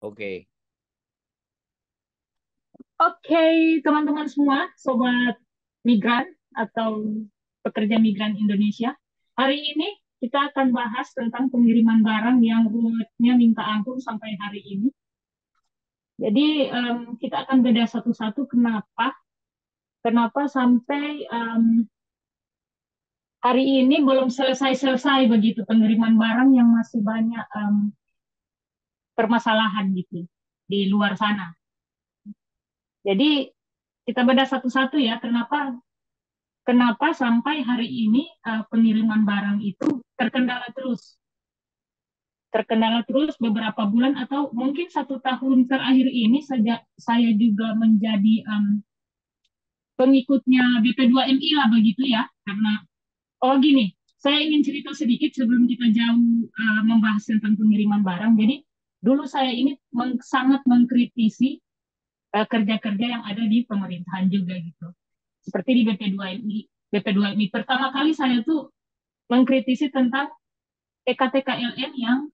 Oke. Oke, teman-teman semua, sobat migran atau pekerja migran Indonesia. Hari ini kita akan bahas tentang pengiriman barang yang ruwetnya minta ampun sampai hari ini. Jadi kita akan beda satu-satu kenapa sampai hari ini belum selesai-selesai begitu pengiriman barang yang masih banyak permasalahan gitu di luar sana. Jadi kita beda satu-satu ya, kenapa kenapa sampai hari ini pengiriman barang itu terkendala terus. Terkendala terus beberapa bulan atau mungkin 1 tahun terakhir ini sejak saya juga menjadi pengikutnya BP2MI lah begitu ya. Karena, oh gini, saya ingin cerita sedikit sebelum kita jauh membahas tentang pengiriman barang. Jadi dulu saya ini sangat mengkritisi kerja-kerja yang ada di pemerintahan juga gitu. Seperti di BP2MI. BP2MI pertama kali saya tuh mengkritisi tentang EKTKLN yang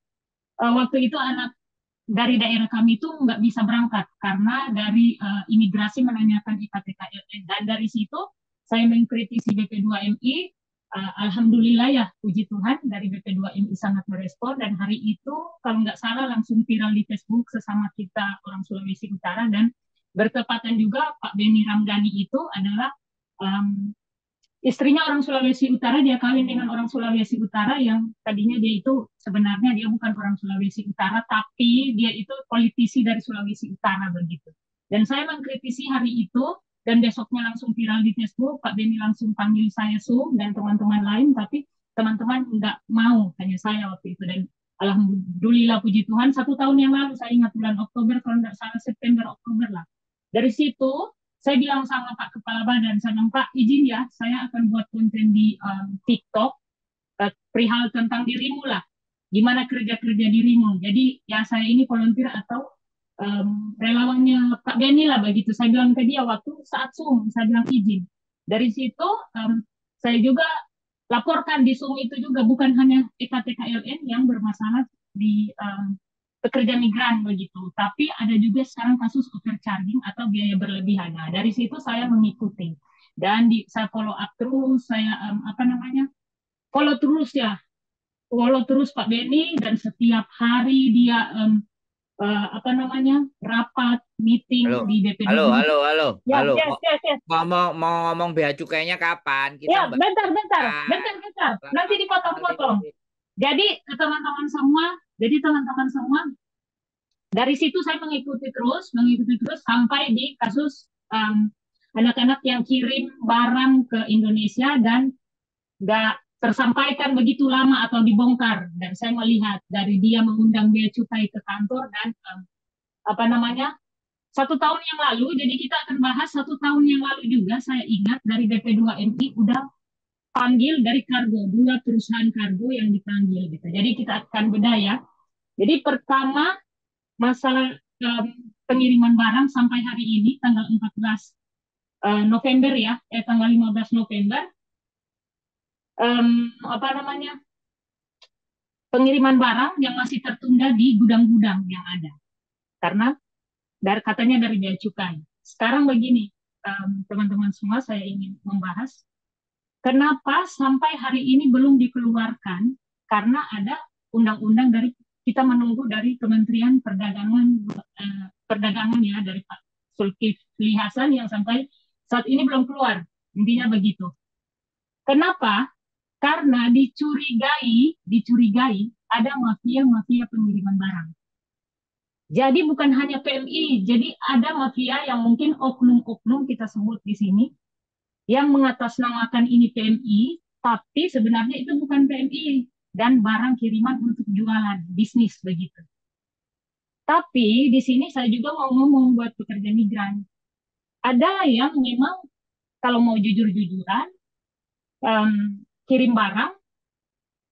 waktu itu anak dari daerah kami itu nggak bisa berangkat karena dari imigrasi menanyakan EKTKLN, dan dari situ saya mengkritisi BP2MI. Alhamdulillah ya, puji Tuhan dari BP2MI sangat merespon, dan hari itu kalau nggak salah langsung viral di Facebook sesama kita orang Sulawesi Utara, dan bertepatan juga Pak Beni Ramdhani itu adalah um, istrinya orang Sulawesi Utara. Dia kawin dengan orang Sulawesi Utara yang tadinya dia itu sebenarnya dia bukan orang Sulawesi Utara, tapi dia itu politisi dari Sulawesi Utara begitu. Dan saya mengkritisi hari itu, dan besoknya langsung viral di Facebook. Pak Beni langsung panggil saya Zoom dan teman-teman lain, tapi teman-teman nggak mau, hanya saya waktu itu. Dan alhamdulillah puji Tuhan 1 tahun yang lalu, saya ingat bulan Oktober kalau nggak salah, September Oktober lah, dari situ saya bilang sama Pak Kepala Badan, saya bilang, Pak izin ya, saya akan buat konten di TikTok perihal tentang dirimu lah, gimana kerja-kerja dirimu. Jadi ya saya ini volunteer atau relawannya Pak Beni lah begitu. Saya bilang ke dia waktu saat Zoom, saya bilang izin. Dari situ saya juga laporkan di Zoom itu juga, bukan hanya EKTKLN yang bermasalah di pekerja migran begitu, tapi ada juga sekarang kasus overcharging atau biaya berlebihan. Nah, dari situ saya mengikuti dan saya follow up terus, saya apa namanya, follow terus ya, follow terus Pak Beni, dan setiap hari dia apa namanya, rapat Halo, meeting di halo, BP2 ini. halo, halo, Ya, halo. yes, yes, yes. Mau ngomong bea cukainya kapan? Kita Ya, mbak bentar, bentar, bentar, bentar. Nanti lama kali. dipotong-potong. Jadi teman-teman semua, jadi teman-teman semua, dari situ saya mengikuti terus sampai di kasus anak-anak yang kirim barang ke Indonesia dan nggak tersampaikan begitu lama atau dibongkar. Dan saya melihat dari dia mengundang bea cukai ke kantor, dan apa namanya, 1 tahun yang lalu, jadi kita akan bahas 1 tahun yang lalu juga, saya ingat dari BP2MI udah panggil dari kargo, 2 perusahaan kargo yang dipanggil gitu. Jadi kita akan beda ya. Jadi pertama, masalah pengiriman barang sampai hari ini tanggal 14 November ya, tanggal 15 November, apa namanya, pengiriman barang yang masih tertunda di gudang-gudang yang ada karena katanya dari bea cukai. Sekarang begini, teman-teman semua, saya ingin membahas kenapa sampai hari ini belum dikeluarkan, karena ada undang-undang dari, kita menunggu dari Kementerian Perdagangan, perdagangan ya, dari Pak Zulkifli Hasan yang sampai saat ini belum keluar. Intinya begitu. Kenapa? Karena dicurigai ada mafia-mafia pengiriman barang. Jadi bukan hanya PMI, jadi ada mafia yang mungkin oknum-oknum kita sebut di sini, yang mengatasnamakan ini PMI, tapi sebenarnya itu bukan PMI dan barang kiriman untuk jualan bisnis begitu. Tapi di sini saya juga mau ngomong buat pekerja migran. Ada yang memang kalau mau jujur-jujuran, kirim barang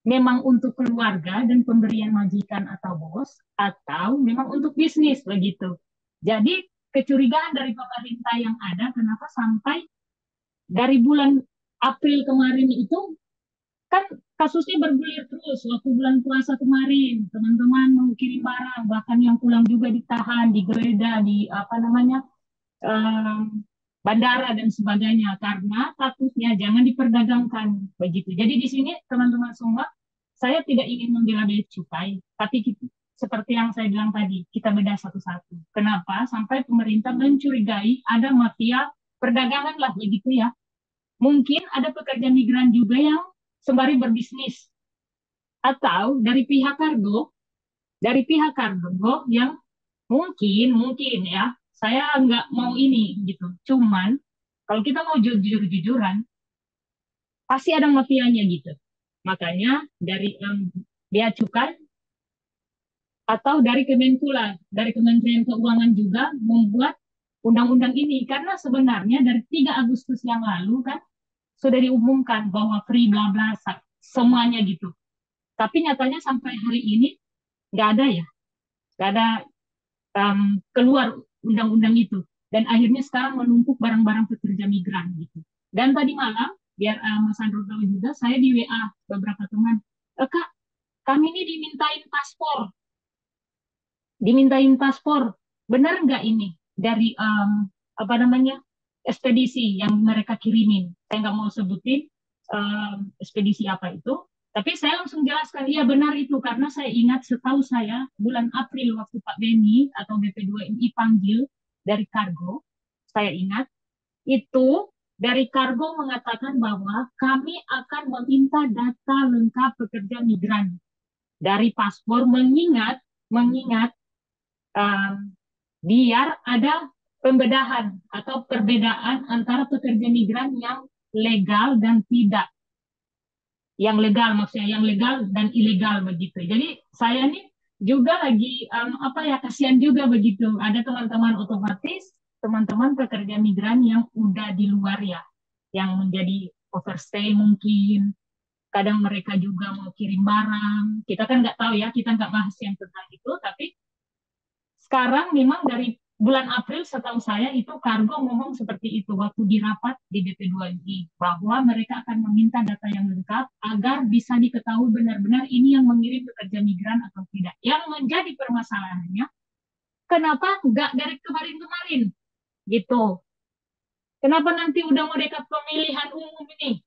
memang untuk keluarga dan pemberian majikan atau bos, atau memang untuk bisnis begitu. Jadi kecurigaan dari pemerintah yang ada, kenapa sampai dari bulan April kemarin itu kan kasusnya bergulir terus. Waktu bulan puasa kemarin, teman-teman mau kirim barang, bahkan yang pulang juga ditahan, digeledah, di apa namanya, bandara dan sebagainya karena takutnya jangan diperdagangkan begitu. Jadi di sini teman-teman semua, saya tidak ingin membela bea cukai, tapi seperti yang saya bilang tadi, kita bedah satu-satu. Kenapa sampai pemerintah mencurigai ada mafia perdagangan lah begitu ya. Mungkin ada pekerja migran juga yang sembari berbisnis atau dari pihak kargo yang mungkin ya, saya nggak mau ini gitu. Cuman kalau kita mau jujur-jujuran, pasti ada mafianya gitu. Makanya dari bea cukai atau dari Kemenkula, dari Kementerian Keuangan juga membuat undang-undang ini karena sebenarnya dari 3 Agustus yang lalu kan sudah diumumkan bahwa free bla bla semuanya gitu. Tapi nyatanya sampai hari ini nggak ada ya, nggak ada keluar undang-undang itu. Dan akhirnya sekarang menumpuk barang-barang pekerja migran gitu. Dan tadi malam, biar Mas Andro tahu juga, saya di WA beberapa teman, Kak, kami ini dimintain paspor. Benar nggak ini dari apa namanya ekspedisi yang mereka kirimin? Saya nggak mau sebutin ekspedisi apa itu, tapi saya langsung jelaskan, iya benar itu, karena saya ingat setahu saya bulan April waktu Pak Beni atau BP2MI panggil dari kargo, saya ingat itu dari kargo mengatakan bahwa kami akan meminta data lengkap pekerja migran dari paspor mengingat mengingat um, biar ada pembedahan atau perbedaan antara pekerja migran yang legal dan tidak, yang legal maksudnya yang legal dan ilegal begitu. Jadi saya nih juga lagi apa ya, kasihan juga begitu. Ada teman-teman otomatis teman-teman pekerja migran yang udah di luar ya, yang menjadi overstay mungkin. Kadang mereka juga mau kirim barang. Kita kan nggak tahu ya, kita nggak bahas yang tentang itu. Tapi sekarang memang dari bulan April setahu saya itu kargo ngomong seperti itu waktu di rapat di BP2I bahwa mereka akan meminta data yang lengkap agar bisa diketahui benar-benar ini yang mengirim pekerja migran atau tidak. Yang menjadi permasalahannya, kenapa nggak dari kemarin-kemarin gitu? Kenapa nanti udah mau dekat pemilihan umum ini?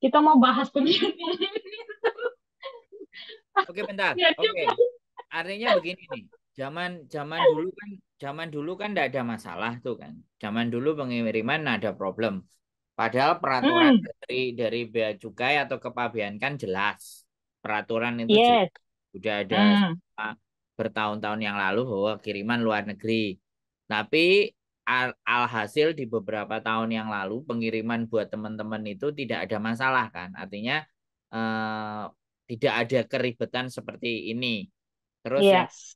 Kita mau bahas pemilihan umum ini. Oke, bentar. Ya Oke. juga. Artinya begini nih. Zaman zaman dulu kan tidak ada masalah tuh kan. Zaman dulu pengiriman ada problem. Padahal peraturan Hmm, dari bea cukai atau kepabeanan jelas. Peraturan itu jelas. yes. Sudah ada Hmm, bertahun-tahun yang lalu bahwa kiriman luar negeri. Tapi alhasil di beberapa tahun yang lalu pengiriman buat teman-teman itu tidak ada masalah kan. Artinya eh, tidak ada keribetan seperti ini. Terus yes.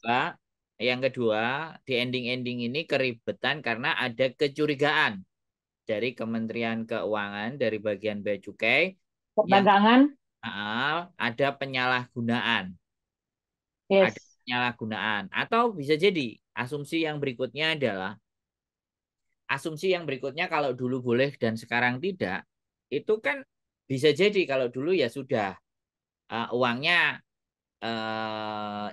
yang kedua di ending-ending ini keribetan karena ada kecurigaan dari Kementerian Keuangan dari bagian bea cukai yang Perdagangan, ada penyalahgunaan, ada yes. penyalahgunaan atau bisa jadi asumsi yang berikutnya adalah kalau dulu boleh dan sekarang tidak, itu kan bisa jadi kalau dulu ya sudah uangnya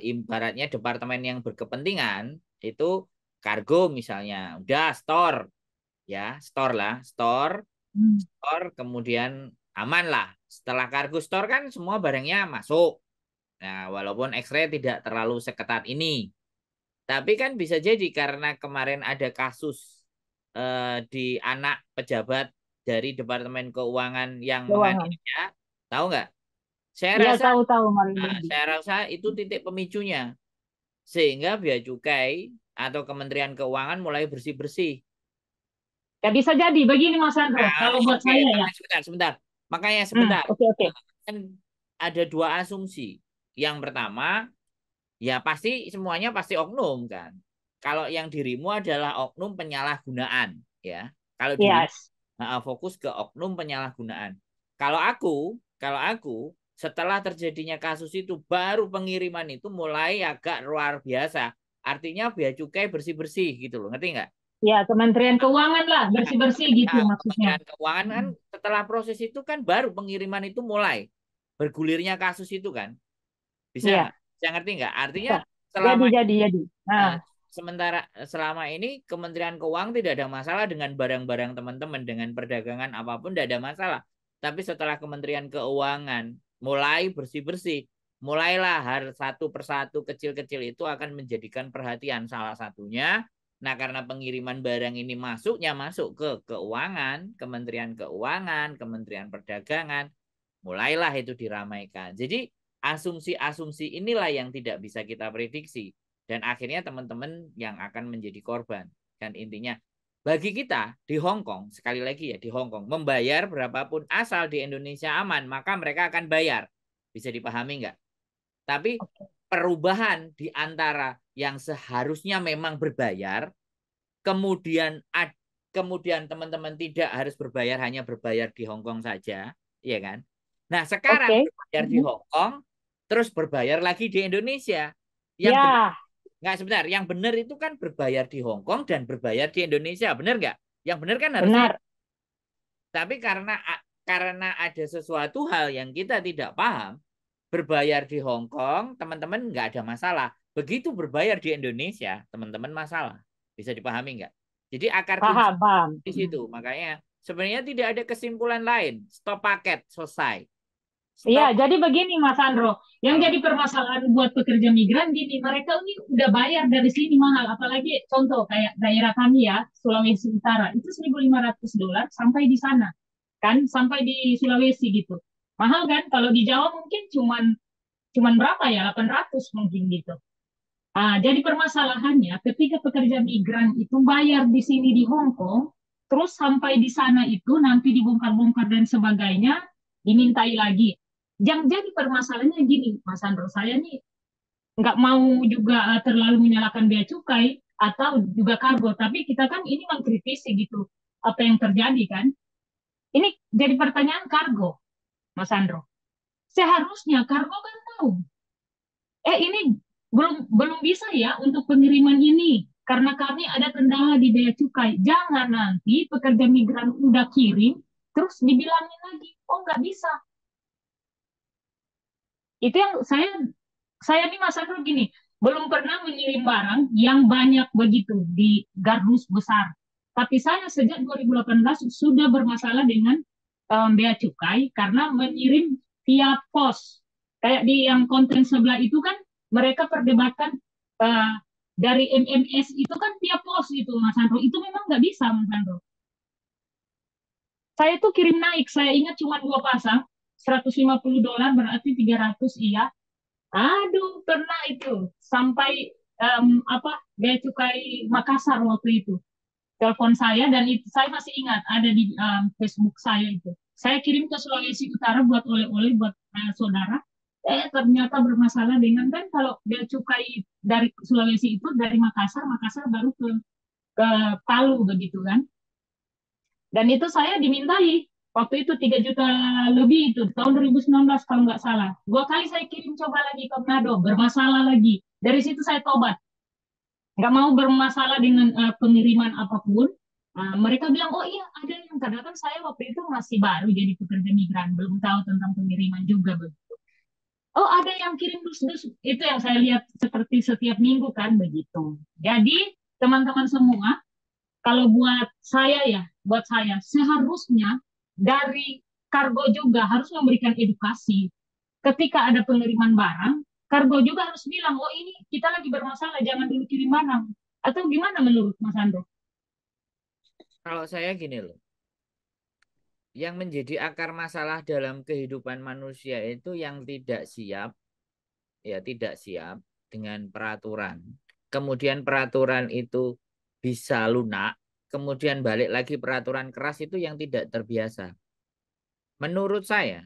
ibaratnya departemen yang berkepentingan itu kargo misalnya udah store ya Hmm. store kemudian aman lah setelah kargo store kan semua barangnya masuk. Nah, walaupun X-ray tidak terlalu seketat ini, tapi kan bisa jadi karena kemarin ada kasus di anak pejabat dari Departemen Keuangan yang Keuangan. menganiaya, tahu nggak? Saya Iya, rasa, tahu-tahu Marinda. saya rasa itu titik pemicunya sehingga Bea Cukai atau Kementerian Keuangan mulai bersih-bersih. Ya bisa jadi. Begini Mas Andro, Nah, kalau buat oke, saya ya. makanya sebentar. Makanya sebentar. Oke, oke. Kan ada dua asumsi. Yang pertama, ya pasti semuanya pasti oknum kan. Kalau yang dirimu adalah oknum penyalahgunaan, ya. Kalau dirimu Yes. fokus ke oknum penyalahgunaan. Kalau aku setelah terjadinya kasus itu baru pengiriman itu mulai agak luar biasa. Artinya bea cukai bersih-bersih gitu loh, ngerti nggak? Ya, Kementerian Keuangan lah, Nah, bersih-bersih gitu maksudnya. Kementerian Keuangan kan setelah proses itu kan baru pengiriman itu mulai. bergulirnya kasus itu kan. Bisa Iya. nggak? Bisa ngerti nggak? Artinya Bisa. selama Jadi. Nah, eh, sementara selama ini Kementerian Keuangan tidak ada masalah dengan barang-barang teman-teman, dengan perdagangan apapun tidak ada masalah. Tapi setelah Kementerian Keuangan mulai bersih-bersih, mulailah satu persatu kecil-kecil itu akan menjadikan perhatian salah satunya. Nah, karena pengiriman barang ini masuk ke keuangan, Kementerian Keuangan, Kementerian Perdagangan, mulailah itu diramaikan. Jadi asumsi-asumsi inilah yang tidak bisa kita prediksi dan akhirnya teman-teman yang akan menjadi korban. Dan intinya bagi kita di Hong Kong, sekali lagi ya di Hong Kong, membayar berapapun asal di Indonesia aman, maka mereka akan bayar. Bisa dipahami nggak? Tapi perubahan di antara yang seharusnya memang berbayar, kemudian kemudian teman-teman tidak harus berbayar, hanya berbayar di Hong Kong saja, ya kan? Nah, sekarang oke. berbayar di Hong Kong, terus berbayar lagi di Indonesia. Yang benar, Ya, nggak sebentar, yang benar itu kan berbayar di Hong Kong dan berbayar di Indonesia, benar nggak? Yang benar kan harusnya, benar. tapi karena ada sesuatu hal yang kita tidak paham, berbayar di Hong Kong, teman-teman nggak ada masalah. Begitu berbayar di Indonesia, teman-teman masalah. Bisa dipahami nggak? Jadi akar kunci Paham, paham. di situ. Makanya sebenarnya tidak ada kesimpulan lain. Stop paket, selesai. Iya, Stop. jadi begini Mas Andro, yang Kalau jadi permasalahan buat pekerja migran gini, mereka ini udah bayar dari sini mahal, apalagi contoh kayak daerah kami ya, Sulawesi Utara, itu $1.500 sampai di sana, kan, sampai di Sulawesi gitu. Mahal kan? Kalau di Jawa mungkin cuman cuman berapa ya, 800 mungkin gitu. Jadi permasalahannya ketika pekerja migran itu bayar di sini di Hong Kong, terus sampai di sana itu nanti dibongkar-bongkar dan sebagainya, dimintai lagi. Yang jadi permasalahannya gini, Mas Andro, saya nih nggak mau juga terlalu menyalahkan bea cukai atau juga kargo, tapi kita kan ini mengkritisi gitu apa yang terjadi kan. Ini jadi pertanyaan kargo, Mas Andro. Seharusnya kargo kan tahu ini belum belum bisa ya untuk pengiriman ini karena kami ada kendala di bea cukai. Jangan nanti pekerja migran udah kirim terus dibilangin lagi, oh nggak bisa. Itu yang saya nih Mas Andro gini, belum pernah mengirim barang yang banyak begitu di gardus besar. Tapi saya sejak 2018 sudah bermasalah dengan bea cukai karena mengirim via pos. Kayak di yang konten sebelah itu kan mereka perdebatkan uh, dari MMS itu kan via pos itu Mas Andro. Itu memang nggak bisa Mas Andro. Saya tuh kirim naik, saya ingat cuma 2 pasang, $150 berarti 300 iya. Aduh, pernah itu sampai apa bea cukai Makassar waktu itu telepon saya dan itu saya masih ingat ada di Facebook saya itu. Saya kirim ke Sulawesi Utara buat oleh-oleh buat saudara. Ternyata bermasalah dengan kan kalau bea cukai dari Sulawesi itu dari Makassar, Makassar baru ke Palu begitu kan. Dan itu saya dimintai waktu itu 3 juta lebih itu tahun 2019 kalau nggak salah. 2 kali saya kirim coba lagi ke Manado, bermasalah lagi. Dari situ saya tobat, nggak mau bermasalah dengan pengiriman apapun. Mereka bilang, oh iya ada yang karena kan saya waktu itu masih baru jadi pekerja migran, belum tahu tentang pengiriman juga. Oh ada yang kirim dus-dus, itu yang saya lihat seperti setiap minggu kan begitu. Jadi teman-teman semua, kalau buat saya seharusnya dari kargo juga harus memberikan edukasi. Ketika ada pengiriman barang, kargo juga harus bilang, oh ini kita lagi bermasalah, jangan dulu kirim barang. Atau gimana menurut Mas Ando? kalau saya gini loh, yang menjadi akar masalah dalam kehidupan manusia itu yang tidak siap, ya tidak siap dengan peraturan. Kemudian peraturan itu bisa lunak, kemudian balik lagi peraturan keras itu yang tidak terbiasa. Menurut saya,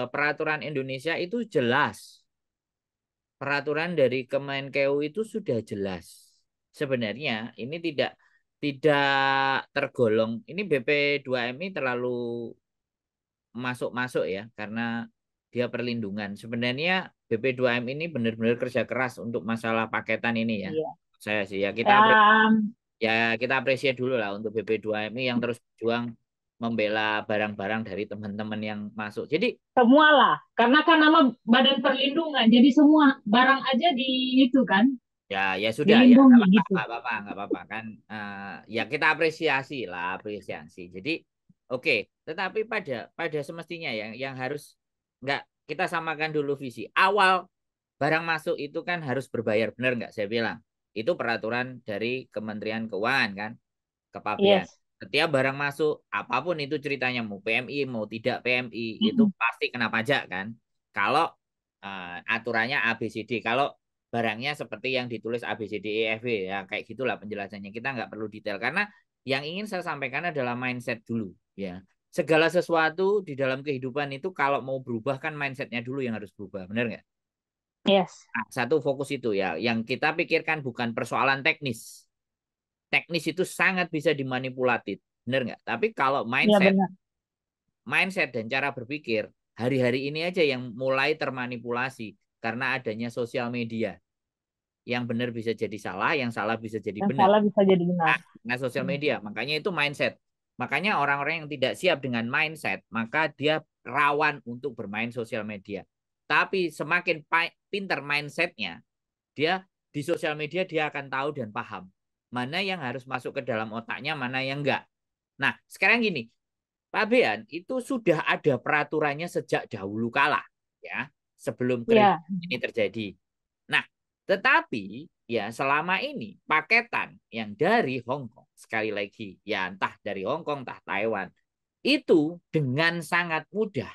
peraturan Indonesia itu jelas. Peraturan dari Kemenkeu itu sudah jelas. Sebenarnya ini tidak tergolong. Ini BP2MI terlalu masuk-masuk ya karena dia perlindungan. Sebenarnya BP2M ini benar-benar kerja keras untuk masalah paketan ini ya. Iya. Saya sih ya Ya, kita apresiasi dulu lah untuk BP2MI yang terus berjuang membela barang-barang dari teman-teman yang masuk. Jadi Semua lah, karena kan nama Badan Perlindungan, jadi semua barang aja di itu kan, ya sudah ya dilindungi gitu. nggak apa-apa nggak apa-apa kan. Ya kita apresiasi lah apresiasi. Jadi oke, tetapi pada semestinya yang harus nggak kita samakan dulu visi awal barang masuk itu kan harus berbayar benar nggak saya bilang itu peraturan dari Kementerian Keuangan kan kepabean. Yes. Setiap barang masuk, apapun itu ceritanya, mau PMI, mau tidak PMI, itu Mm-mm. pasti kena pajak kan. Kalau aturannya ABCD, kalau barangnya seperti yang ditulis ABCDEFG, ya kayak gitulah penjelasannya. Kita nggak perlu detail karena yang ingin saya sampaikan adalah mindset dulu, ya. Segala sesuatu di dalam kehidupan itu kalau mau berubah kan mindsetnya dulu yang harus berubah, benar nggak? Yes. Nah, satu fokus itu ya, yang kita pikirkan bukan persoalan teknis, teknis itu sangat bisa dimanipulatif, benar nggak? Tapi kalau Iya mindset, benar. mindset dan cara berpikir hari-hari ini aja yang mulai termanipulasi karena adanya sosial media. Yang benar bisa jadi salah, yang salah bisa jadi Yang benar. salah bisa jadi benar. Nah, sosial Hmm. media, makanya itu mindset. Makanya orang-orang yang tidak siap dengan mindset, maka dia rawan untuk bermain sosial media. Tapi semakin pinter mindsetnya, dia di sosial media dia akan tahu dan paham mana yang harus masuk ke dalam otaknya, mana yang enggak. Nah, sekarang gini, Pak Bean itu sudah ada peraturannya sejak dahulu kala, ya, sebelum krisis Iya. ini terjadi. Nah, tetapi ya selama ini paketan yang dari Hong Kong, sekali lagi, ya entah dari Hong Kong, entah Taiwan, itu dengan sangat mudah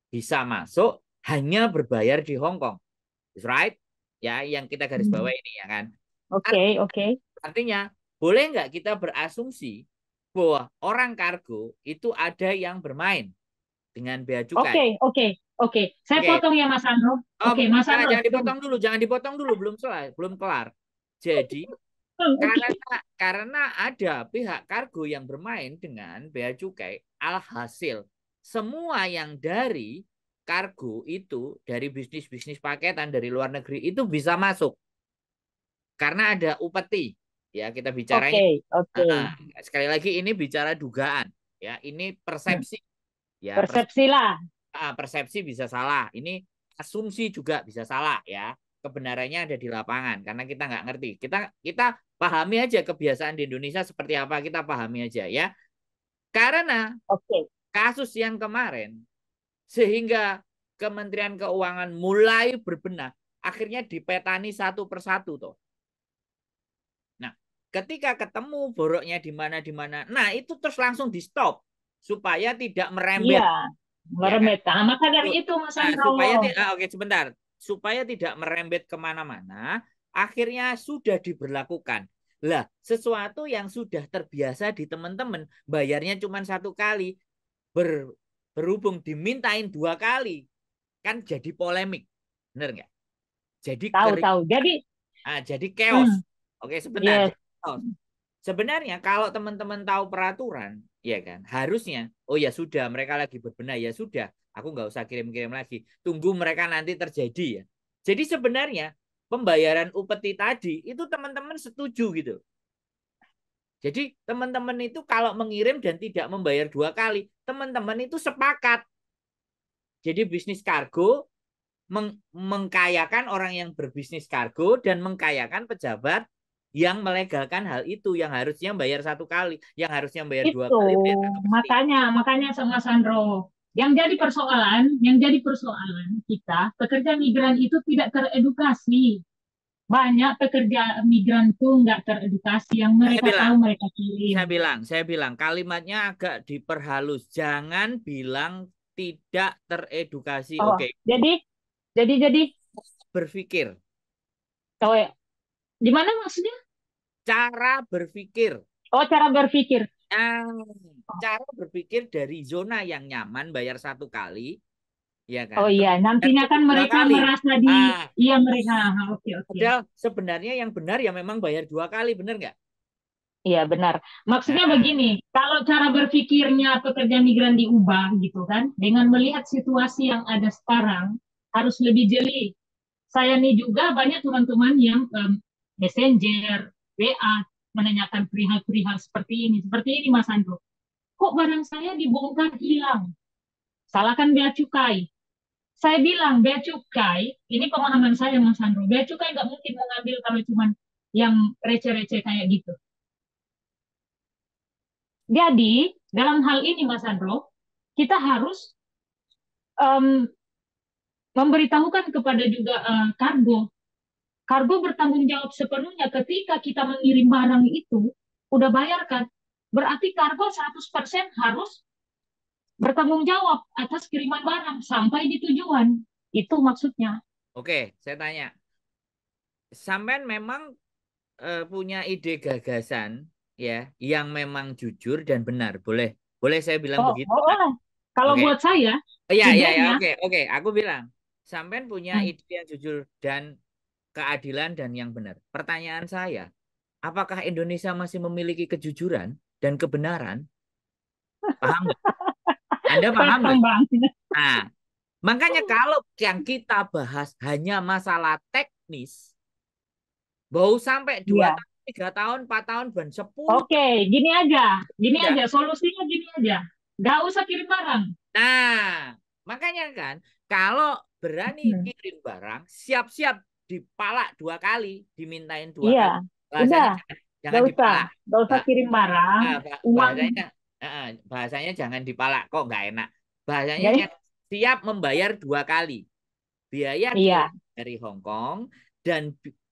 bisa masuk hanya berbayar di Hong Kong. That's right? Ya, yang kita garis bawah Hmm. ini ya kan. Oke, oke. Artinya, boleh nggak kita berasumsi bahwa orang kargo itu ada yang bermain dengan bea cukai? Oke, oke, oke. Saya Oke. potong ya Mas Andro. Oh, Oke, Mas jangan, Andro, jangan tunggu. dipotong dulu, jangan dipotong dulu, belum selesai, belum kelar. Jadi, Oke. karena ada pihak kargo yang bermain dengan bea cukai, alhasil semua yang dari kargo itu dari bisnis-bisnis paketan dari luar negeri itu bisa masuk karena ada upeti. Ya, kita bicaranya Oke, oke. sekali lagi ini bicara dugaan, ya. Ini Hmm. persepsi, ya. Persepsi lah. Persepsi bisa salah. Ini asumsi juga bisa salah, ya. Kebenarannya ada di lapangan karena kita nggak ngerti. Kita kita pahami aja kebiasaan di Indonesia seperti apa, kita pahami aja, ya. Karena Oke. kasus yang kemarin sehingga Kementerian Keuangan mulai berbenah, akhirnya dipetani satu persatu toh. Nah, ketika ketemu boroknya di mana, nah itu terus langsung di stop supaya tidak Iya, merembet, ya kan? merembet. Nah, maka dari itu Mas Nah, Andro. oke sebentar, supaya tidak merembet kemana-mana, akhirnya sudah diberlakukan. Lah, sesuatu yang sudah terbiasa di teman-teman, bayarnya cuma satu kali, berhubung dimintain dua kali, kan jadi polemik, bener nggak? Jadi Tahu-tahu. Jadi, jadi chaos. hmm, Oke, sebentar, yes. jadi chaos. Sebenarnya kalau teman-teman tahu peraturan, ya kan, harusnya, oh ya sudah, mereka lagi berbenah, ya sudah, aku nggak usah kirim-kirim lagi. Tunggu mereka nanti terjadi ya. Jadi sebenarnya pembayaran upeti tadi itu teman-teman setuju gitu. Jadi teman-teman itu kalau mengirim dan tidak membayar dua kali, teman-teman itu sepakat. Jadi bisnis kargo mengkayakan orang yang berbisnis kargo dan mengkayakan pejabat yang melegalkan hal itu yang harusnya bayar satu kali, yang harusnya bayar dua Itu kali bayar satu kali. makanya sama Sandro. Yang jadi persoalan kita pekerja migran itu tidak teredukasi. Banyak pekerja migran tuh nggak teredukasi. Yang Saya mereka bilang, tahu mereka kirim. saya bilang kalimatnya agak diperhalus. Jangan bilang tidak teredukasi. Oh, Oke, jadi, berpikir, oh, ya. Gimana maksudnya? cara berpikir. Oh, cara berpikir. Ah, cara berpikir dari zona yang nyaman bayar satu kali, ya kan? Oh iya, nantinya Terus kan dua mereka kali. merasa di, Ah, iya mereka, oke oke. padahal sebenarnya yang benar ya memang bayar dua kali, benar nggak? Iya benar. Maksudnya Nah, begini, kalau cara berpikirnya pekerja migran diubah gitu kan, dengan melihat situasi yang ada sekarang, harus lebih jeli. Saya nih juga banyak teman-teman yang messenger, WA, menanyakan perihal-perihal seperti ini Mas Andro. kok barang saya dibongkar hilang? Salahkan bea cukai. Saya bilang bea cukai, ini pemahaman saya Mas Sandro, bea cukai nggak mungkin mengambil kalau cuma yang receh-receh kayak gitu. Jadi dalam hal ini Mas Sandro, kita harus em, memberitahukan kepada juga kargo. Kargo bertanggung jawab sepenuhnya ketika kita mengirim barang itu, udah bayarkan. Berarti kargo 100% harus bertanggung jawab atas kiriman barang sampai di tujuan. Itu maksudnya. Oke, saya tanya. Sampean memang punya ide gagasan ya yang memang jujur dan benar. Boleh, boleh saya bilang Oh, begitu, oh, Kak? oh. Kalau Oke. buat saya, Iya, iya, ya, jujurnya, oke, oke. Aku bilang, sampean punya hmm, ide yang jujur dan keadilan dan yang benar. Pertanyaan saya, apakah Indonesia masih memiliki kejujuran dan kebenaran? Paham nggak? Anda paham paham nggak? banget. Nah, makanya kalau yang kita bahas hanya masalah teknis, bau sampai 2 Iya. tahun, 3 tahun, 4 tahun, dan 10 Oke, gini tidak. aja, solusinya gini aja. Gak usah kirim barang. Nah, makanya kan, kalau berani Hmm. kirim barang, siap-siap dipalak 2 kali, dimintain dua Iya, kali. Bahasanya udah, jangan dipalak. gak usah Bah, kirim barang. Uang, bahasanya, bahasanya jangan dipalak, kok nggak enak. Bahasanya jadi, yang siap membayar 2 kali. Biaya kirim iya, dari Hong Kong dan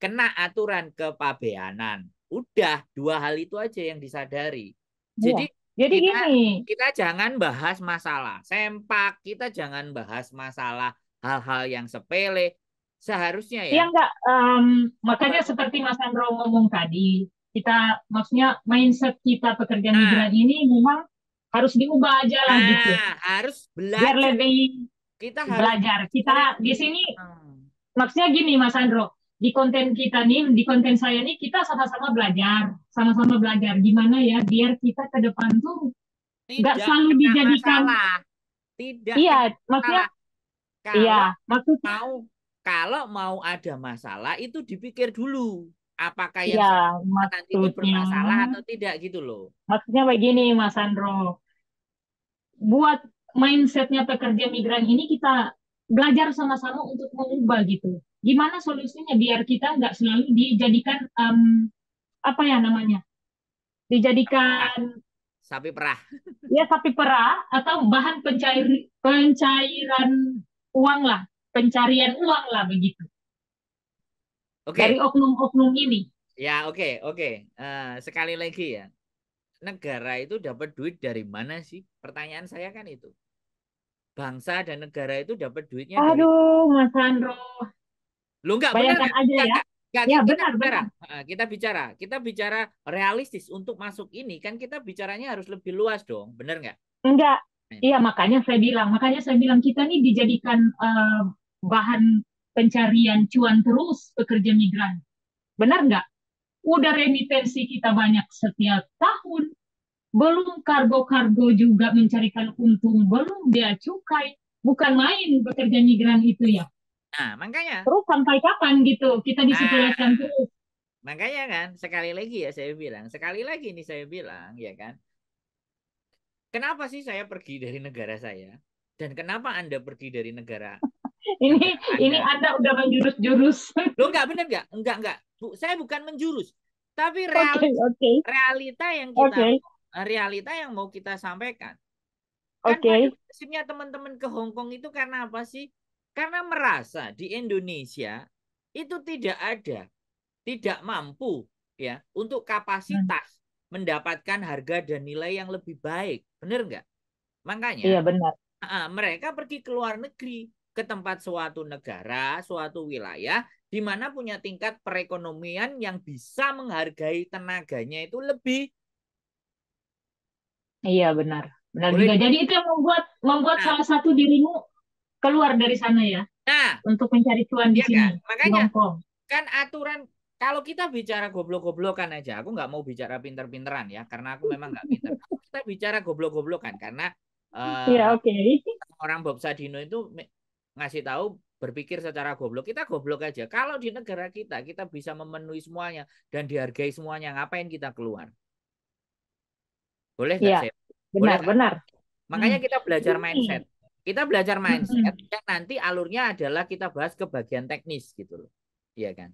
kena aturan kepabeanan. Udah, 2 hal itu aja yang disadari. iya. Jadi Jadi kita gini, kita jangan bahas masalah sempak, kita jangan bahas masalah hal-hal yang sepele. Seharusnya ya. ya enggak, makanya seperti Mas Andro ngomong tadi, kita maksudnya mindset kita pekerja Nah, migran ini memang harus diubah aja lah gitu. harus Biar belajar. lebih Kita harus belajar. belajar Kita di ini. sini Hmm. maksudnya gini Mas Andro, di konten kita nih, di konten saya nih kita sama-sama belajar gimana ya biar kita ke depan tuh nggak Tidak selalu kena dijadikan, masalah. Tidak iya, kena maksudnya masalah. iya, Kalau maksudnya mau kalau mau ada masalah itu dipikir dulu apakah yang iya, saya lakukan nanti itu maksudnya bermasalah atau tidak gitu loh. maksudnya begini Mas Andro, buat mindsetnya pekerja migran ini kita belajar sama-sama untuk mengubah gitu. Gimana solusinya biar kita nggak selalu dijadikan apa ya namanya? Ah, Dijadikan sapi perah. ya sapi perah atau bahan pencairan uang lah, pencarian uang lah begitu dari Oke, oknum-oknum ini. ya oke, oke. Sekali lagi ya, negara itu dapat duit dari mana sih? Pertanyaan saya kan itu. Bangsa dan negara itu dapat duitnya dari Aduh, Mas Sandro, lu nggak benar bayangkan nggak? aja Nggak, ya. nggak. Nggak, Ya kita bicara, benar-benar. kita bicara realistis untuk masuk ini kan kita bicaranya harus lebih luas dong, benar nggak? Enggak. Nah, Iya, makanya saya bilang kita nih dijadikan bahan pencarian cuan terus pekerja migran. Benar nggak? Udah remitensi kita banyak setiap tahun, belum kargo-kargo juga mencarikan untung, belum bea cukai. Bukan main pekerja migran itu ya. nah, makanya, Terus sampai kapan gitu kita disepelekan nah, terus? makanya kan sekali lagi ya saya bilang, sekali lagi nih saya bilang ya kan, kenapa sih saya pergi dari negara saya dan kenapa Anda pergi dari negara Ini negara ini Anda? Anda udah menjurus-jurus. Lo nggak bener nggak? Enggak. Bu, saya bukan menjurus, tapi Oke, oke, realita yang kita oke, realita yang mau kita sampaikan. Kan pada oke. prinsipnya teman-teman ke Hong Kong itu karena apa sih? Karena merasa di Indonesia itu tidak ada, tidak mampu ya untuk Hmm, kapasitas mendapatkan harga dan nilai yang lebih baik. Bener nggak? iya Makanya benar. mereka pergi ke luar negeri, ke tempat suatu negara, suatu wilayah, di mana punya tingkat perekonomian yang bisa menghargai tenaganya itu lebih. Iya benar. Benar Boleh juga. di. Jadi itu yang membuat membuat Nah, salah satu dirimu keluar dari sana ya nah, untuk mencari cuan di ya sini kan? di Makanya Hong Kong. kan aturan kalau kita bicara goblok-goblokan aja, aku nggak mau bicara pinter-pinteran ya, karena aku memang nggak pinter. Kita bicara goblok-goblokan karena Iya eh, oke. orang Bob Sadino itu ngasih tahu berpikir secara goblok. Kita goblok aja. Kalau di negara kita bisa memenuhi semuanya dan dihargai semuanya. Ngapain kita keluar? Boleh nggak Iya. saya? Boleh benar, nggak? benar. Makanya kita belajar mindset. Ini, Kita belajar mindset mm-mm, yang nanti alurnya adalah kita bahas ke bagian teknis gitu loh. Iya kan?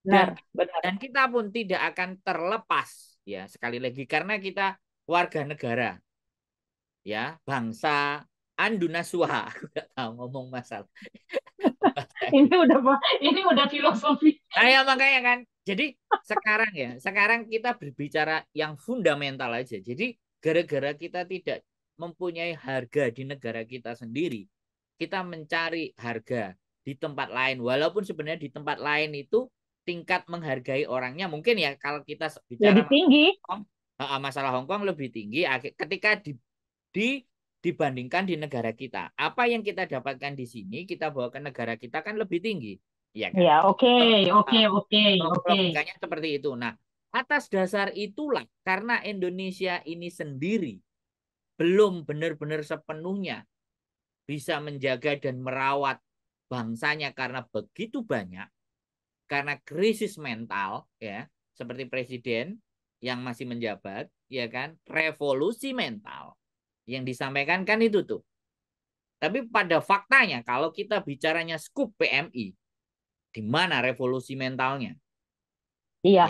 Dan benar, benar. dan kita pun tidak akan terlepas ya sekali lagi karena kita warga negara ya, bangsa Andunasua. Aku nggak tahu ngomong masalah. Ini udah filosofi. Nah, ya makanya kan. Jadi sekarang ya, sekarang kita berbicara yang fundamental aja. Jadi gara-gara kita tidak mempunyai harga di negara kita sendiri, kita mencari harga di tempat lain. Walaupun sebenarnya di tempat lain itu tingkat menghargai orangnya mungkin ya kalau kita bicara Lebih tinggi. masalah Hong Kong lebih tinggi ketika di dibandingkan di negara kita. Apa yang kita dapatkan di sini kita bawa ke negara kita kan lebih tinggi, ya kan? Ya, oke, oke, oke, oke. Logikanya seperti itu. Nah, atas dasar itulah karena Indonesia ini sendiri belum benar-benar sepenuhnya bisa menjaga dan merawat bangsanya karena begitu banyak, karena krisis mental ya, seperti presiden yang masih menjabat, ya kan, revolusi mental yang disampaikan kan itu tuh. Tapi pada faktanya kalau kita bicaranya skup PMI, di mana revolusi mentalnya? Ya. Iya.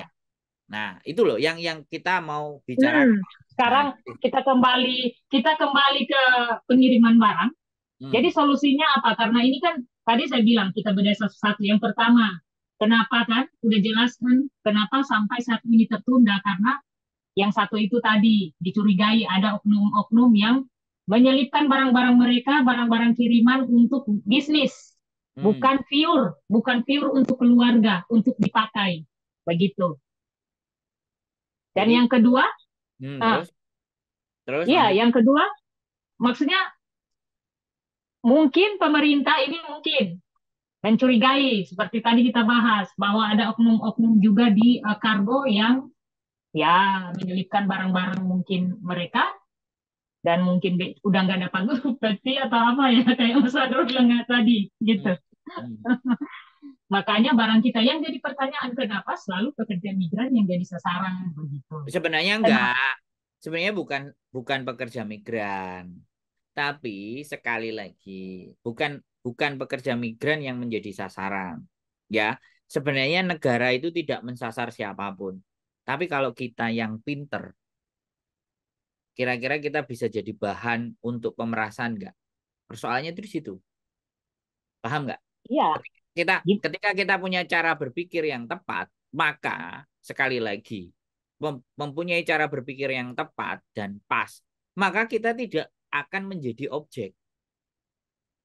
Nah, itu loh yang kita mau bicarakan. Hmm. Nah, Sekarang kita kembali ke pengiriman barang. Jadi hmm, solusinya apa? Karena ini kan tadi saya bilang kita bedah satu-satu. Yang pertama, kenapa kan? Udah jelas kan kenapa sampai saat ini tertunda karena yang satu itu tadi dicurigai ada oknum-oknum yang menyelipkan barang-barang mereka, barang-barang kiriman untuk bisnis, hmm. bukan pure untuk keluarga, untuk dipakai, begitu. Dan Jadi, yang kedua, ah, terus ya, lanjut. yang kedua, maksudnya mungkin pemerintah ini mungkin mencurigai seperti tadi kita bahas bahwa ada oknum-oknum juga di kargo yang ya menyelipkan barang-barang mungkin mereka dan mungkin udah nggak dapat peti atau apa ya kayak Mas Adro bilang tadi Hmm, gitu. hmm. Makanya barang kita yang jadi pertanyaan kenapa selalu pekerja migran yang jadi sasaran begitu. Sebenarnya Kenapa? enggak. Sebenarnya bukan bukan pekerja migran. Tapi sekali lagi, bukan bukan pekerja migran yang menjadi sasaran. Ya, sebenarnya negara itu tidak mensasar siapapun. Tapi kalau kita yang pinter, kira-kira kita bisa jadi bahan untuk pemerasan enggak? Persoalannya itu di situ. Paham nggak? Iya, Kita gitu. ketika kita punya cara berpikir yang tepat, maka sekali lagi mempunyai cara berpikir yang tepat dan pas, maka kita tidak akan menjadi objek.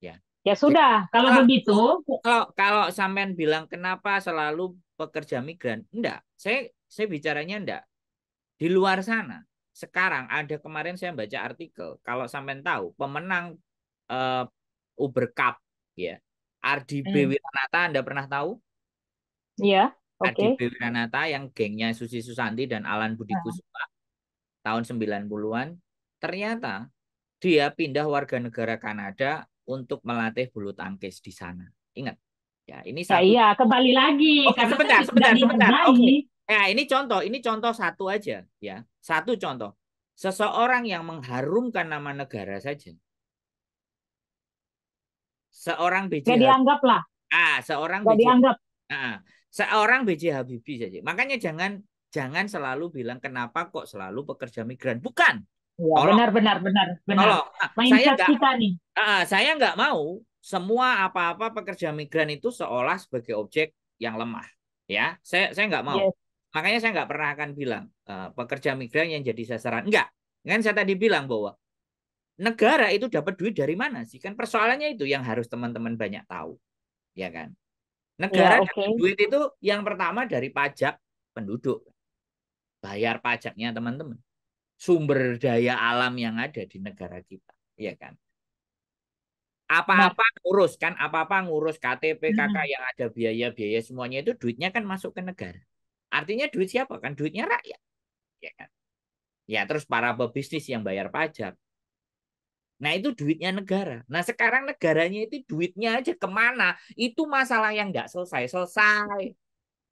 Ya. Ya Jadi sudah, kalau kalau begitu, kalau kalau sampean bilang kenapa selalu pekerja migran, enggak. Saya bicaranya enggak. Di luar sana sekarang ada kemarin saya baca artikel, kalau sampean tahu pemenang eh, Uber Cup ya. Ardi B. hmm, Wiranata Anda pernah tahu? ya, oke. Ardi B. Wiranata yang gengnya Susi Susanti dan Alan Budi Nah, Kusuma tahun 90-an. Ternyata dia pindah warga negara Kanada untuk melatih bulu tangkis di sana. Ingat, ya ini ya satu. iya, kembali lagi Oke, karena kan sebentar, tidak sebentar, sebentar. Oke. dihargai. Ya, ini contoh satu aja ya. Satu contoh. Seseorang yang mengharumkan nama negara saja. Seorang BJ Nggak Habibie. dianggap lah, Seorang nggak BJ dianggap. Ah, seorang BJ Habibie saja. Makanya jangan jangan selalu bilang kenapa kok selalu pekerja migran. Bukan. Ya, Tolong, benar, benar, benar, benar. tolong. Mindset kita nih. Saya nggak mau semua apa-apa pekerja migran itu seolah sebagai objek yang lemah. Ya, saya nggak mau. Yes. Makanya saya nggak pernah akan bilang pekerja migran yang jadi sasaran. Enggak. Kan saya tadi bilang bahwa negara itu dapat duit dari mana sih? Kan persoalannya itu yang harus teman-teman banyak tahu, ya kan? Negara Ya, dapat oke. duit itu yang pertama dari pajak penduduk. Bayar pajaknya teman-teman. Sumber daya alam yang ada di negara kita, ya kan? Benar. Apa-apa ngurus kan, apa-apa ngurus KTP, KK Hmm. yang ada biaya-biaya semuanya itu duitnya kan masuk ke negara. Artinya duit siapa kan? Duitnya rakyat, ya kan? Ya terus para pebisnis yang bayar pajak. Nah itu duitnya negara. Nah sekarang negaranya itu duitnya aja kemana? Itu masalah yang nggak selesai-selesai.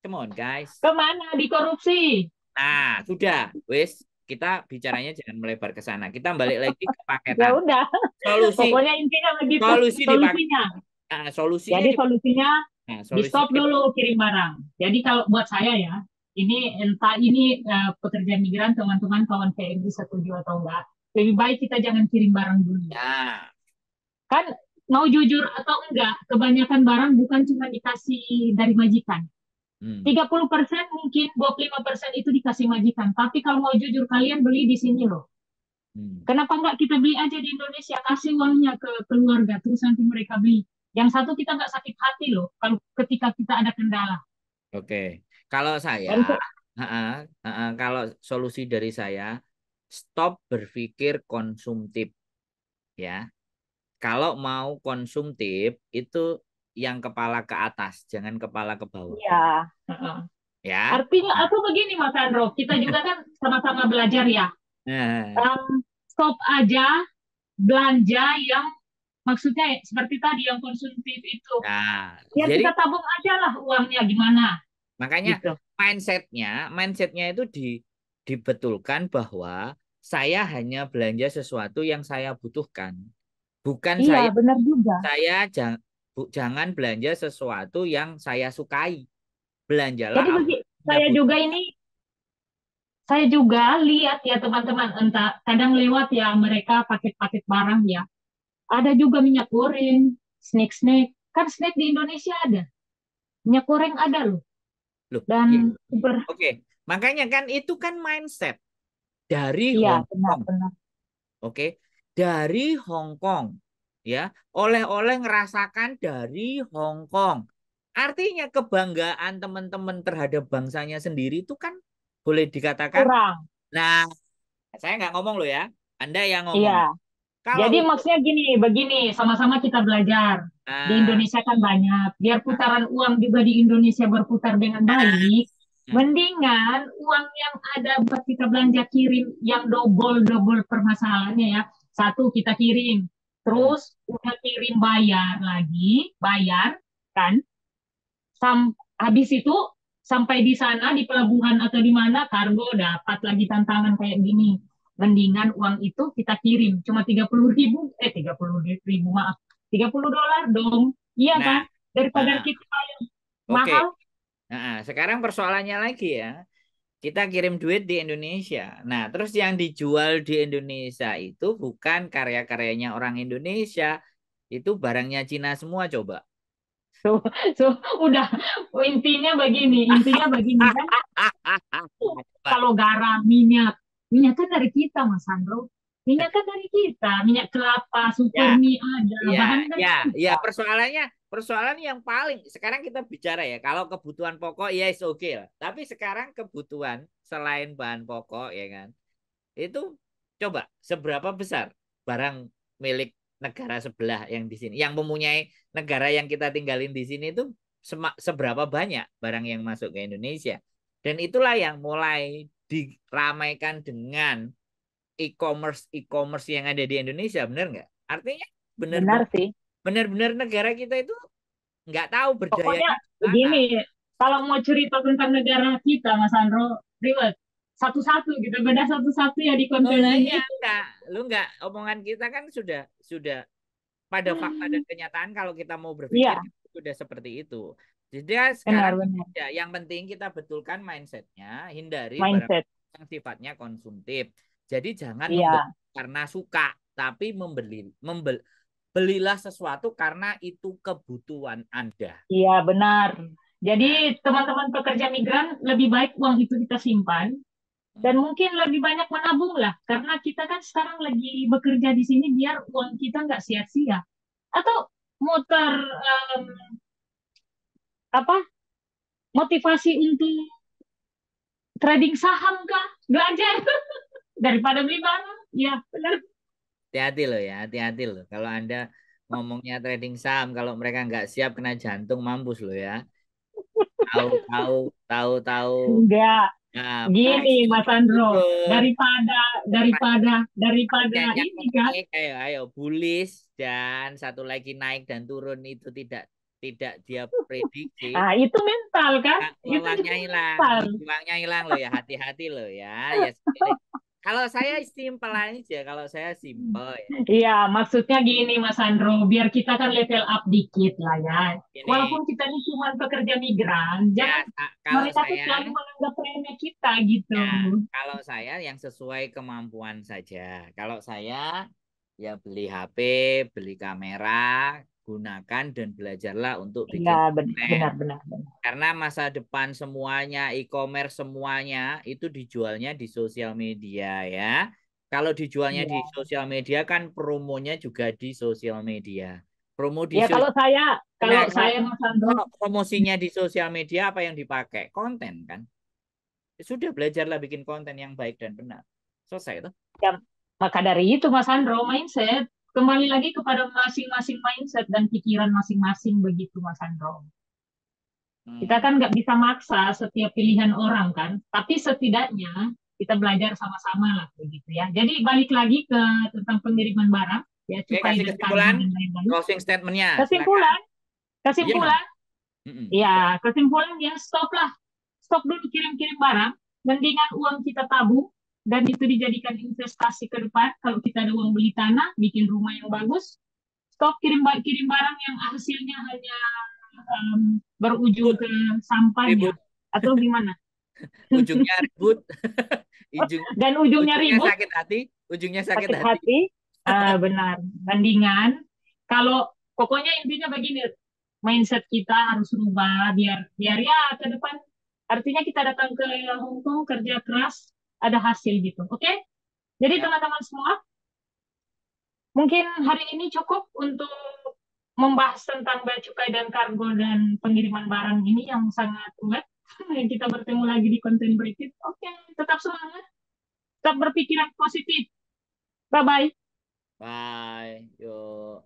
Come on guys. Kemana dikorupsi? Nah sudah, wis. kita bicaranya jangan melebar ke sana. Kita balik lagi ke Ya paketan. udah, Solusi pokoknya intinya begitu solusi dipakai. solusinya. Solusinya Jadi solusinya di stop solusinya dulu kirim barang. Jadi kalau buat saya ya, ini entah ini pekerja migran teman-teman kawan PMI setuju atau enggak, lebih baik kita jangan kirim barang dulu. ya. Kan mau jujur atau enggak, kebanyakan barang bukan cuma dikasih dari majikan. Hmm. 30% mungkin 25% itu dikasih majikan. Tapi kalau mau jujur kalian beli di sini loh. Hmm. Kenapa enggak kita beli aja di Indonesia, kasih uangnya ke keluarga, terus nanti mereka beli. Yang satu kita nggak sakit hati loh, kalau ketika kita ada kendala. Oke, kalau saya, Dan kalau solusi dari saya, stop berpikir konsumtif ya. Kalau mau konsumtif itu yang kepala ke atas, jangan kepala ke bawah, ya, ya. artinya Nah, aku begini Mas Andro, kita juga kan sama-sama belajar ya. nah, Stop aja belanja yang maksudnya seperti tadi yang konsumtif itu. nah, Biar jadi kita tabung aja lah uangnya gimana makanya gitu. mindsetnya itu dibetulkan bahwa saya hanya belanja sesuatu yang saya butuhkan, bukan Iya, saya benar juga. saya jangan belanja sesuatu yang saya sukai. Belanjalah Jadi apa bagi yang Anda saya juga butuhkan. ini, saya juga lihat ya teman-teman, entah kadang lewat ya mereka paket-paket barang ya. Ada juga minyak goreng, snack-snack. Kan snack di Indonesia ada. Minyak goreng ada loh. Loh, Dan iya. super, Oke, makanya kan itu kan mindset dari iya Hong Kong. benar-benar. Oke, dari Hong Kong. Ya, oleh-oleh ngerasakan dari Hong Kong. Artinya kebanggaan teman-teman terhadap bangsanya sendiri itu kan boleh dikatakan. Kurang. Nah, saya nggak ngomong loh ya. Anda yang ngomong. Iya. Kalau Jadi itu, maksudnya gini, begini, sama-sama kita belajar. Di nah, Indonesia kan banyak. Biar putaran uang juga di Indonesia berputar dengan nah, baik. nah, Mendingan uang yang ada buat kita belanja kirim yang double-double permasalahannya ya. Satu kita kirim. hmm, Terus udah kirim bayar lagi, bayar kan. Habis itu sampai di sana di pelabuhan atau di mana kargo dapat lagi tantangan kayak gini. Mendingan uang itu kita kirim cuma 30.000, 30.000 maaf, $30 dong. Iya nah, kan? Daripada nah, kita yang oke. mahal. Nah, sekarang persoalannya lagi ya. Kita kirim duit di Indonesia. Nah, terus yang dijual di Indonesia itu bukan karya-karyanya orang Indonesia. Itu barangnya Cina semua coba. So, so udah intinya begini kan. Coba. Kalau garam, minyak kan dari kita, Mas Sandro. Minyak kan dari kita, minyak kelapa, super Ya, mie ada, ya, bahan dari ya, ya. kita. Persoalan yang paling sekarang kita bicara ya. Kalau kebutuhan pokok ya is oke lah. Tapi sekarang kebutuhan selain bahan pokok ya kan. Itu coba seberapa besar barang milik negara sebelah yang di sini, yang mempunyai negara yang kita tinggalin di sini itu seberapa banyak barang yang masuk ke Indonesia. Dan itulah yang mulai diramaikan dengan e-commerce yang ada di Indonesia, benar nggak? Artinya Benar benar-benar sih. benar-benar negara kita itu nggak tahu Pokoknya berdayanya mana. begini, kalau mau cerita tentang negara kita, Mas Andro, ribet. Satu-satu gitu, beda satu-satu ya di Oh konten lah ini. ya enggak, lu enggak omongan kita kan sudah pada fakta dan kenyataan kalau kita mau berpikir Iya, sudah seperti itu. Jadi ya sekarang benar-benar. ya, yang penting kita betulkan mindsetnya, hindari barang Mindset. yang sifatnya konsumtif. Jadi jangan membeli Iya, karena suka, tapi belilah sesuatu karena itu kebutuhan Anda. iya benar. Jadi Nah, teman-teman pekerja migran lebih baik uang itu kita simpan dan mungkin lebih banyak menabung lah karena kita kan sekarang lagi bekerja di sini biar uang kita nggak sia-sia atau muter em, apa motivasi untuk trading saham kah belajar daripada beli barang ya benar. hati-hati loh ya, hati-hati loh. Kalau Anda ngomongnya trading saham, kalau mereka nggak siap kena jantung mampus loh ya. Tahu-tahu Enggak, nah, gini price-nya Mas Andro, turun. daripada daripada daripada Yang ini kan. naik ayo bullish dan satu lagi naik dan turun itu tidak tidak dia prediksi. Ah, itu mental kan? Nah, Itu uangnya juga hilang, mental. uangnya hilang loh ya, hati-hati loh ya. Ya sekali. kalau saya simpel aja, kalau saya simpel ya. Iya, maksudnya gini Mas Andro, biar kita kan level up dikit lah ya. Ini Walaupun kita ini cuma pekerja migran, ya jangan kalau mereka tuh saya selalu menganggap remeh kita gitu. ya kalau saya yang sesuai kemampuan saja. Kalau saya ya beli HP, beli kamera, gunakan dan belajarlah untuk Iya, bikin konten. benar, benar, benar. Karena masa depan semuanya, e-commerce semuanya itu dijualnya di sosial media ya. Kalau dijualnya di Iya. sosial media kan promonya juga di sosial media. Promo di Ya sosial. Nah, kalau saya Mas Andro, kalau promosinya di sosial media apa yang dipakai? Konten kan? Sudah belajarlah bikin konten yang baik dan benar. Selesai tuh. ya, maka dari itu Mas Andro mindset kembali lagi kepada masing-masing mindset dan pikiran masing-masing begitu Mas Andro. Kita Hmm. kan nggak bisa maksa setiap pilihan orang kan, tapi setidaknya kita belajar sama-sama lah begitu ya. Jadi balik lagi ke tentang pengiriman barang, ya Oke, cukai kasih dan kargo kesimpulan, dan lain-lain. closing statementnya, silakan. Kesimpulan, Iya. kesimpulan, Mm-mm. ya kesimpulan ya stop lah, stop dulu kirim-kirim barang. Mendingan uang kita tabung dan itu dijadikan investasi ke depan. Kalau kita ada uang beli tanah, bikin rumah yang bagus, stop kirim barang yang hasilnya hanya berujung Ribut, ke sampahnya ribut. atau gimana? Ujungnya ribut, ujung, Dan ujungnya ujungnya ribut, sakit hati, ujungnya sakit sakit hati. hati. Benar. Bandingan, kalau pokoknya intinya begini, mindset kita harus rubah biar biar ya ke depan. Artinya kita datang ke Hong Kong kerja keras, ada hasil gitu. Oke? Jadi Ya, teman-teman semua, mungkin hari ini cukup untuk membahas tentang bea cukai dan kargo dan pengiriman barang ini yang sangat rumit. Kita bertemu lagi di konten berikut. Oke, tetap semangat, tetap berpikiran positif. Bye bye. bye. Yuk.